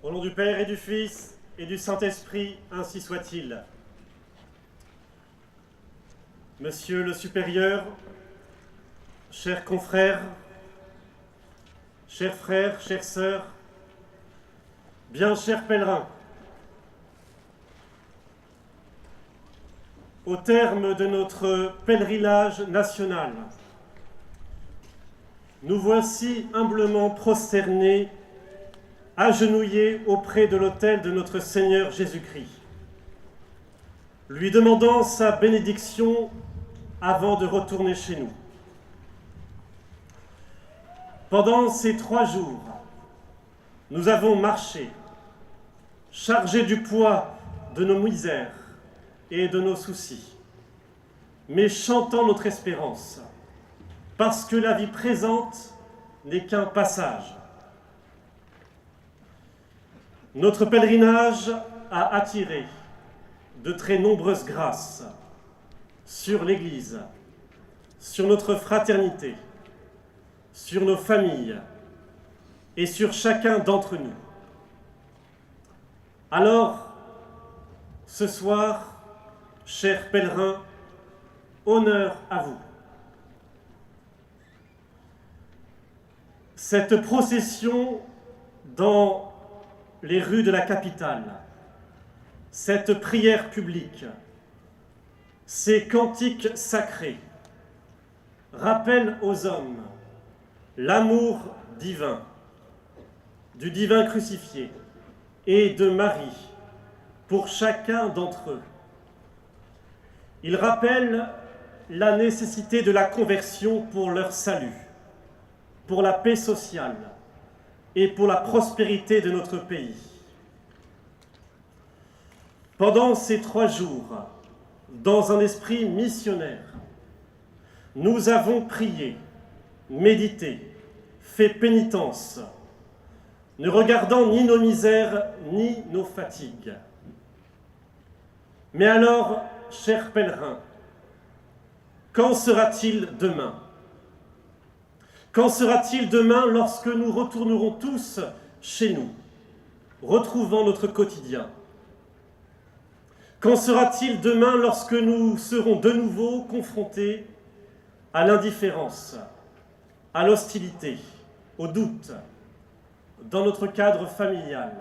Au nom du Père et du Fils et du Saint-Esprit, ainsi soit-il. Monsieur le supérieur, chers confrères, chers frères, chères sœurs, bien chers pèlerins, au terme de notre pèlerinage national, nous voici humblement prosternés, agenouillés auprès de l'autel de notre Seigneur Jésus-Christ, lui demandant sa bénédiction avant de retourner chez nous. Pendant ces 3 jours, nous avons marché, chargés du poids de nos misères et de nos soucis, mais chantant notre espérance, parce que la vie présente n'est qu'un passage. Notre pèlerinage a attiré de très nombreuses grâces sur l'Église, sur notre fraternité, sur nos familles et sur chacun d'entre nous. Alors, ce soir, chers pèlerins, honneur à vous. Cette procession dans les rues de la capitale, cette prière publique, ces cantiques sacrés rappellent aux hommes l'amour divin, du divin crucifié et de Marie pour chacun d'entre eux. Ils rappellent la nécessité de la conversion pour leur salut, pour la paix sociale et pour la prospérité de notre pays. Pendant ces 3 jours, dans un esprit missionnaire, nous avons prié, médité, fait pénitence, ne regardant ni nos misères ni nos fatigues. Mais alors, chers pèlerins, qu'en sera-t-il demain ? Qu'en sera-t-il demain lorsque nous retournerons tous chez nous, retrouvant notre quotidien ? Qu'en sera-t-il demain lorsque nous serons de nouveau confrontés à l'indifférence, à l'hostilité, au doute, dans notre cadre familial,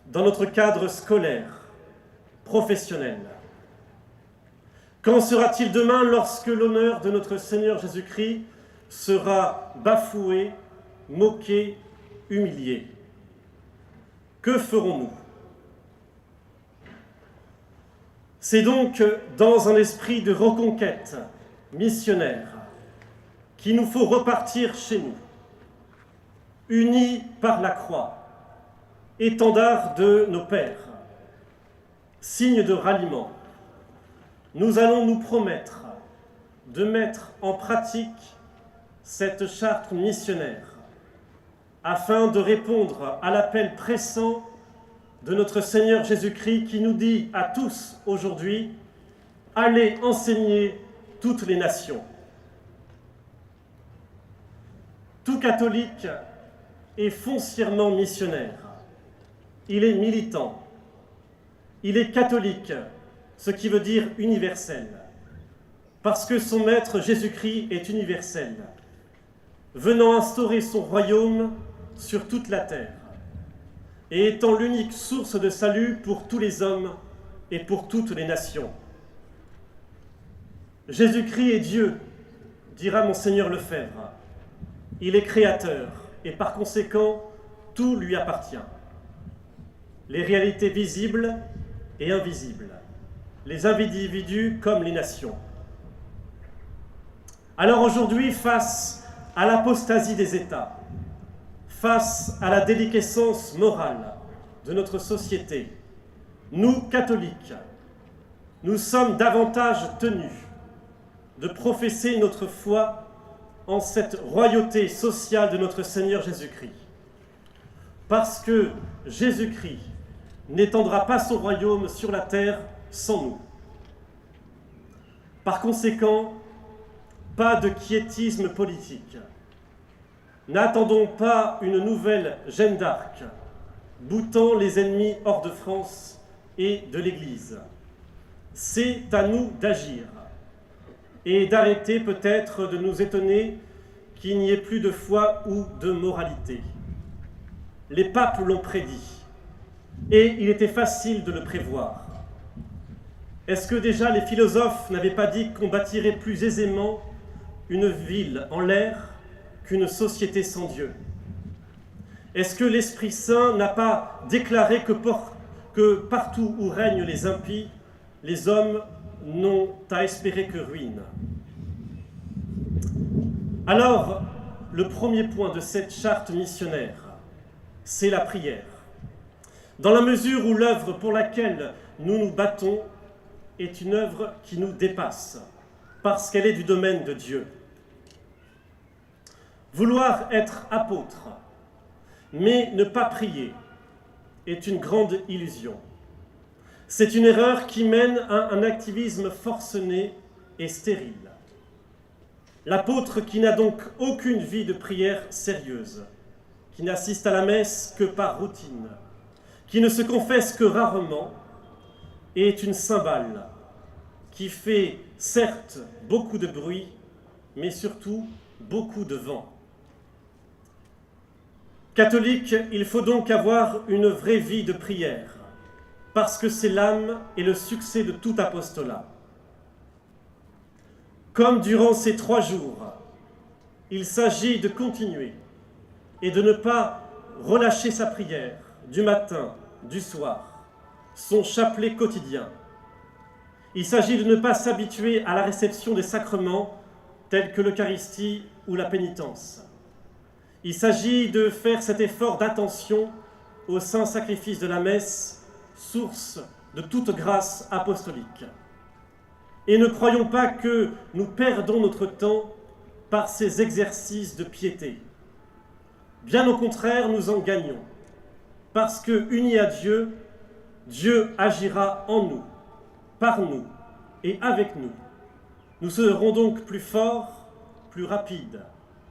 dans notre cadre scolaire, professionnel ? Qu'en sera-t-il demain lorsque l'honneur de notre Seigneur Jésus-Christ sera bafoué, moqué, humilié? Que ferons-nous ? C'est donc dans un esprit de reconquête missionnaire qu'il nous faut repartir chez nous, unis par la croix, étendard de nos pères, signe de ralliement. Nous allons nous promettre de mettre en pratique cette charte missionnaire afin de répondre à l'appel pressant de notre Seigneur Jésus-Christ qui nous dit à tous aujourd'hui « Allez enseigner toutes les nations ». Tout catholique est foncièrement missionnaire. Il est militant. Il est catholique, ce qui veut dire universel, parce que son maître Jésus-Christ est universel, venant instaurer son royaume sur toute la terre et étant l'unique source de salut pour tous les hommes et pour toutes les nations. Jésus-Christ est Dieu, dira Monseigneur Lefebvre. Il est créateur et par conséquent, tout lui appartient. Les réalités visibles et invisibles, les individus comme les nations. Alors aujourd'hui, face à l'apostasie des États, face à la déliquescence morale de notre société, nous, catholiques, nous sommes davantage tenus de professer notre foi en cette royauté sociale de notre Seigneur Jésus-Christ. Parce que Jésus-Christ n'étendra pas son royaume sur la terre sans nous. Par conséquent, pas de quiétisme politique. N'attendons pas une nouvelle Jeanne d'Arc boutant les ennemis hors de France et de l'Église. C'est à nous d'agir et d'arrêter peut-être de nous étonner qu'il n'y ait plus de foi ou de moralité. Les papes l'ont prédit et il était facile de le prévoir. Est-ce que déjà les philosophes n'avaient pas dit qu'on bâtirait plus aisément une ville en l'air qu'une société sans Dieu? Est-ce que l'Esprit Saint n'a pas déclaré que partout où règnent les impies, les hommes n'ont à espérer que ruine? Alors, le premier point de cette charte missionnaire, c'est la prière. Dans la mesure où l'œuvre pour laquelle nous nous battons est une œuvre qui nous dépasse, parce qu'elle est du domaine de Dieu. Vouloir être apôtre, mais ne pas prier, est une grande illusion. C'est une erreur qui mène à un activisme forcené et stérile. L'apôtre qui n'a donc aucune vie de prière sérieuse, qui n'assiste à la messe que par routine, qui ne se confesse que rarement, est une cymbale qui fait certes beaucoup de bruit, mais surtout beaucoup de vent. Catholique, il faut donc avoir une vraie vie de prière, parce que c'est l'âme et le succès de tout apostolat. Comme durant ces 3 jours, il s'agit de continuer et de ne pas relâcher sa prière du matin, du soir, son chapelet quotidien. Il s'agit de ne pas s'habituer à la réception des sacrements tels que l'Eucharistie ou la pénitence. Il s'agit de faire cet effort d'attention au saint sacrifice de la messe, source de toute grâce apostolique. Et ne croyons pas que nous perdons notre temps par ces exercices de piété. Bien au contraire, nous en gagnons, parce que, unis à Dieu, Dieu agira en nous, par nous et avec nous. Nous serons donc plus forts, plus rapides,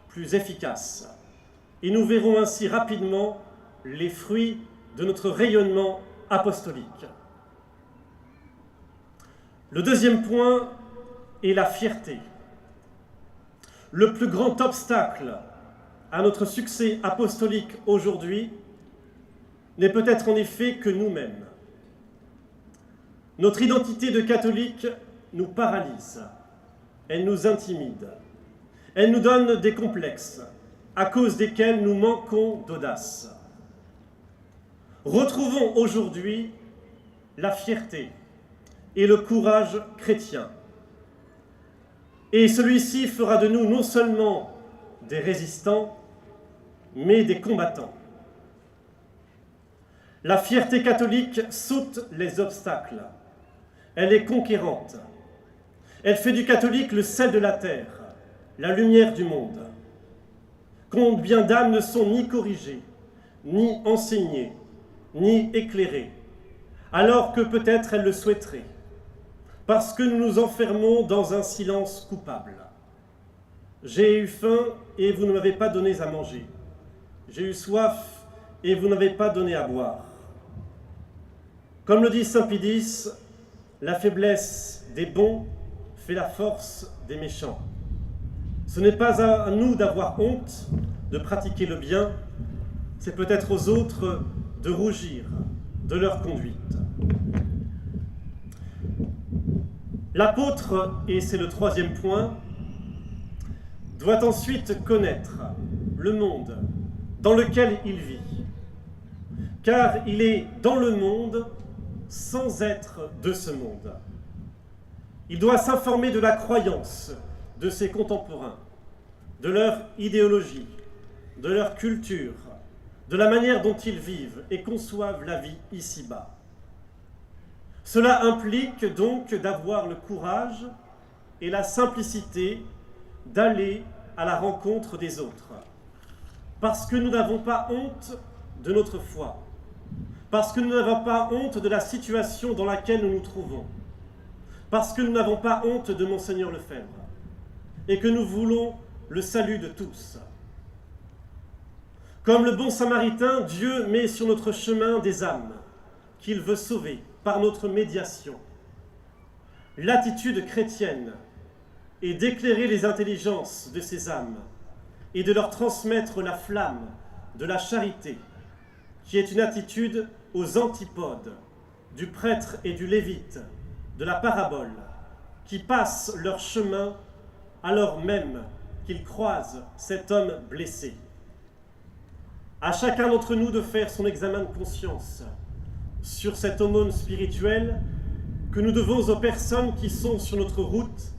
plus efficaces. Et nous verrons ainsi rapidement les fruits de notre rayonnement apostolique. Le deuxième point est la fierté. Le plus grand obstacle à notre succès apostolique aujourd'hui n'est peut-être en effet que nous-mêmes. Notre identité de catholique nous paralyse, elle nous intimide, elle nous donne des complexes à cause desquels nous manquons d'audace. Retrouvons aujourd'hui la fierté et le courage chrétien. Et celui-ci fera de nous non seulement des résistants, mais des combattants. La fierté catholique saute les obstacles. Elle est conquérante. Elle fait du catholique le sel de la terre, la lumière du monde. Combien d'âmes ne sont ni corrigées, ni enseignées, ni éclairées, alors que peut-être elles le souhaiteraient, parce que nous nous enfermons dans un silence coupable. J'ai eu faim et vous ne m'avez pas donné à manger. J'ai eu soif et vous n'avez pas donné à boire. Comme le dit saint Pie, la faiblesse des bons fait la force des méchants. Ce n'est pas à nous d'avoir honte de pratiquer le bien, c'est peut-être aux autres de rougir de leur conduite. L'apôtre, et c'est le troisième point, doit ensuite connaître le monde dans lequel il vit, car il est dans le monde sans être de ce monde. Il doit s'informer de la croyance de ses contemporains, de leur idéologie, de leur culture, de la manière dont ils vivent et conçoivent la vie ici-bas. Cela implique donc d'avoir le courage et la simplicité d'aller à la rencontre des autres, parce que nous n'avons pas honte de notre foi, parce que nous n'avons pas honte de la situation dans laquelle nous nous trouvons, parce que nous n'avons pas honte de Monseigneur Lefebvre, et que nous voulons le salut de tous. Comme le bon samaritain, Dieu met sur notre chemin des âmes qu'il veut sauver par notre médiation. L'attitude chrétienne est d'éclairer les intelligences de ces âmes et de leur transmettre la flamme de la charité, qui est une attitude aux antipodes du prêtre et du lévite de la parabole, qui passent leur chemin alors même qu'ils croisent cet homme blessé. À chacun d'entre nous de faire son examen de conscience sur cette aumône spirituelle que nous devons aux personnes qui sont sur notre route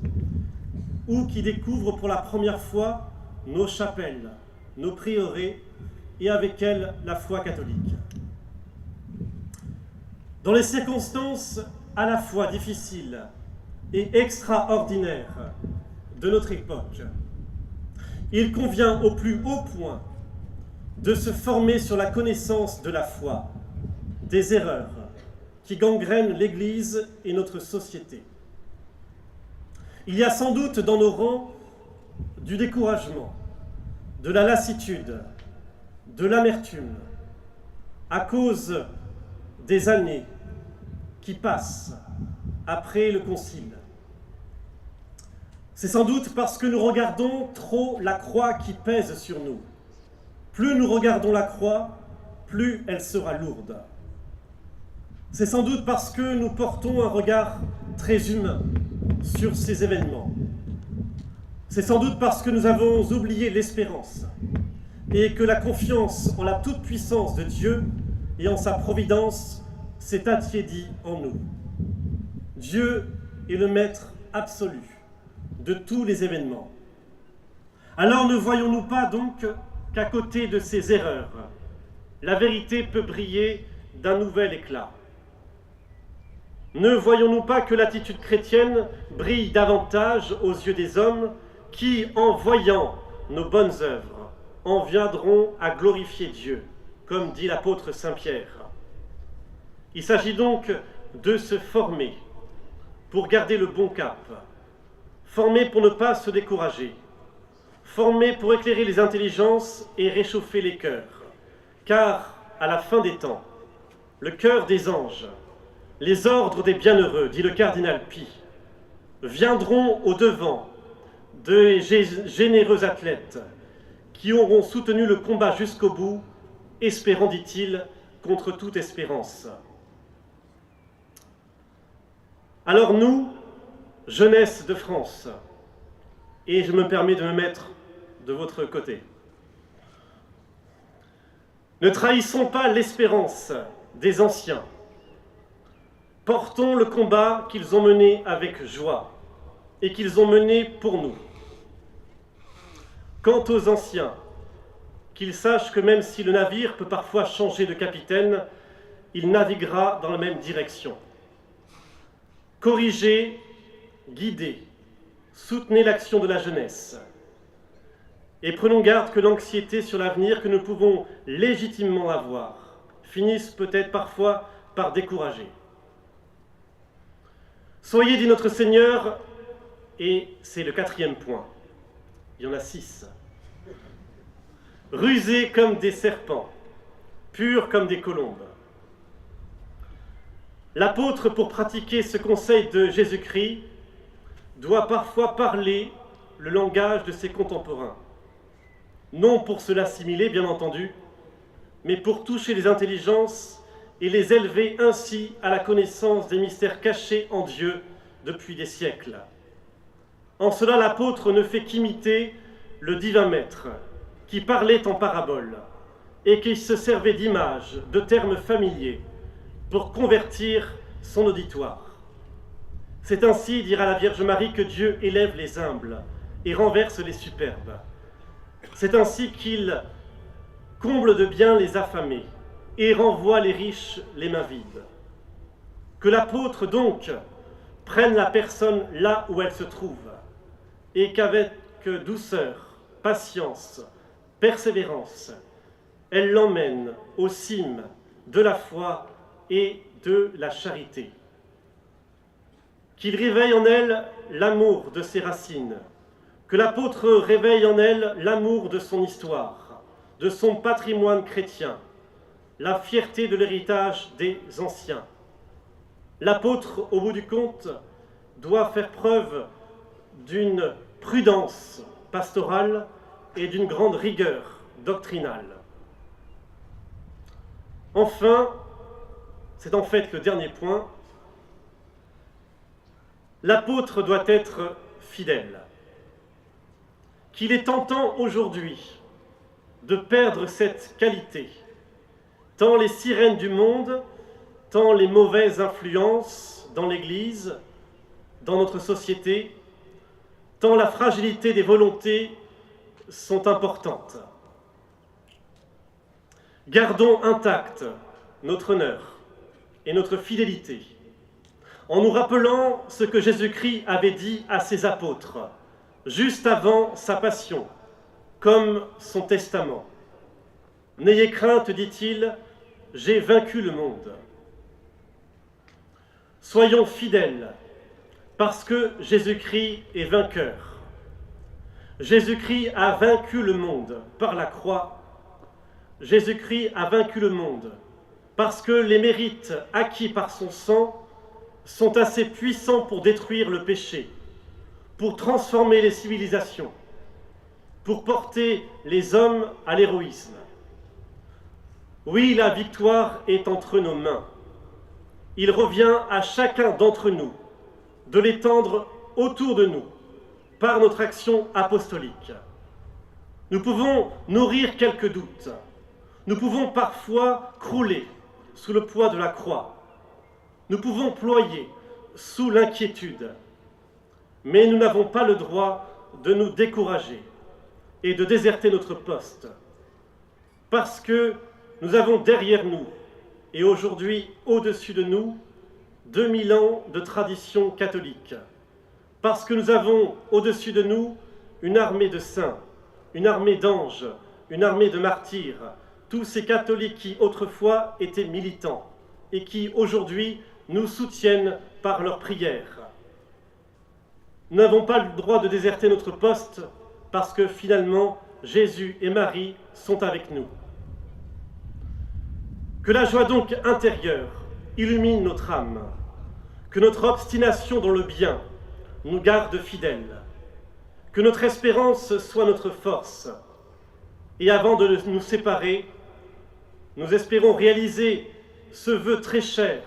ou qui découvrent pour la première fois nos chapelles, nos prieurés et avec elles la foi catholique. Dans les circonstances à la fois difficiles et extraordinaires de notre époque, il convient au plus haut point de se former sur la connaissance de la foi, des erreurs qui gangrènent l'Église et notre société. Il y a sans doute dans nos rangs du découragement, de la lassitude, de l'amertume, à cause des années qui passent après le Concile. C'est sans doute parce que nous regardons trop la croix qui pèse sur nous. Plus nous regardons la croix, plus elle sera lourde. C'est sans doute parce que nous portons un regard très humain sur ces événements. C'est sans doute parce que nous avons oublié l'espérance et que la confiance en la toute-puissance de Dieu et en sa providence s'est attiédie en nous. Dieu est le maître absolu de tous les événements. Alors ne voyons-nous pas donc qu'à côté de ces erreurs, la vérité peut briller d'un nouvel éclat? Ne voyons-nous pas que l'attitude chrétienne brille davantage aux yeux des hommes qui, en voyant nos bonnes œuvres, en viendront à glorifier Dieu, comme dit l'apôtre Saint Pierre. Il s'agit donc de se former pour garder le bon cap, former pour ne pas se décourager, former pour éclairer les intelligences et réchauffer les cœurs, car à la fin des temps, le cœur des anges, les ordres des bienheureux, dit le cardinal Pie, viendront au-devant de généreux athlètes qui auront soutenu le combat jusqu'au bout, espérant, dit-il, contre toute espérance. Alors nous, jeunesse de France, et je me permets de me mettre de votre côté, ne trahissons pas l'espérance des anciens. Portons le combat qu'ils ont mené avec joie et qu'ils ont mené pour nous. Quant aux anciens, qu'ils sachent que même si le navire peut parfois changer de capitaine, il naviguera dans la même direction. Corrigez, guidez, soutenez l'action de la jeunesse. Et prenons garde que l'anxiété sur l'avenir que nous pouvons légitimement avoir finisse peut-être parfois par décourager. Soyez, dit notre Seigneur, et c'est le 4e point, il y en a 6, rusés comme des serpents, purs comme des colombes. L'apôtre, pour pratiquer ce conseil de Jésus-Christ, doit parfois parler le langage de ses contemporains. Non pour se l'assimiler, bien entendu, mais pour toucher les intelligences et les élever ainsi à la connaissance des mystères cachés en Dieu depuis des siècles. En cela, l'apôtre ne fait qu'imiter le divin maître, qui parlait en parabole et qui se servait d'images, de termes familiers, pour convertir son auditoire. C'est ainsi, dira la Vierge Marie, que Dieu élève les humbles et renverse les superbes. C'est ainsi qu'il comble de bien les affamés et renvoie les riches les mains vides. Que l'apôtre, donc, prenne la personne là où elle se trouve et qu'avec douceur, patience, persévérance, elle l'emmène aux cimes de la foi et de la charité. Qu'il réveille en elle l'amour de ses racines, que l'apôtre réveille en elle l'amour de son histoire, de son patrimoine chrétien, la fierté de l'héritage des anciens. L'apôtre, au bout du compte, doit faire preuve d'une prudence pastorale et d'une grande rigueur doctrinale. Enfin, c'est en fait le dernier point, l'apôtre doit être fidèle. Qu'il est tentant aujourd'hui de perdre cette qualité, tant les sirènes du monde, tant les mauvaises influences dans l'Église, dans notre société, tant la fragilité des volontés sont importantes. Gardons intacte notre honneur et notre fidélité, en nous rappelant ce que Jésus-Christ avait dit à ses apôtres, juste avant sa passion, comme son testament. « N'ayez crainte, dit-il, j'ai vaincu le monde. » Soyons fidèles, parce que Jésus-Christ est vainqueur. Jésus-Christ a vaincu le monde par la croix. Jésus-Christ a vaincu le monde parce que les mérites acquis par son sang sont assez puissants pour détruire le péché, pour transformer les civilisations, pour porter les hommes à l'héroïsme. Oui, la victoire est entre nos mains. Il revient à chacun d'entre nous de l'étendre autour de nous par notre action apostolique. Nous pouvons nourrir quelques doutes. Nous pouvons parfois crouler sous le poids de la croix. Nous pouvons ployer sous l'inquiétude. Mais nous n'avons pas le droit de nous décourager et de déserter notre poste. Parce que nous avons derrière nous, et aujourd'hui au-dessus de nous, 2000 ans de tradition catholique. Parce que nous avons au-dessus de nous une armée de saints, une armée d'anges, une armée de martyrs, tous ces catholiques qui autrefois étaient militants et qui aujourd'hui nous soutiennent par leurs prières. Nous n'avons pas le droit de déserter notre poste parce que finalement Jésus et Marie sont avec nous. Que la joie donc intérieure illumine notre âme, que notre obstination dans le bien nous garde fidèles, que notre espérance soit notre force, et avant de nous séparer, nous espérons réaliser ce vœu très cher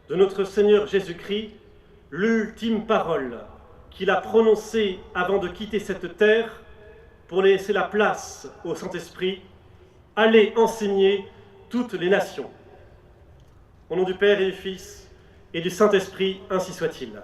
de notre Seigneur Jésus-Christ, l'ultime parole qu'il a prononcée avant de quitter cette terre pour laisser la place au Saint-Esprit, « Allez enseigner toutes les nations ». Au nom du Père et du Fils et du Saint-Esprit, ainsi soit-il.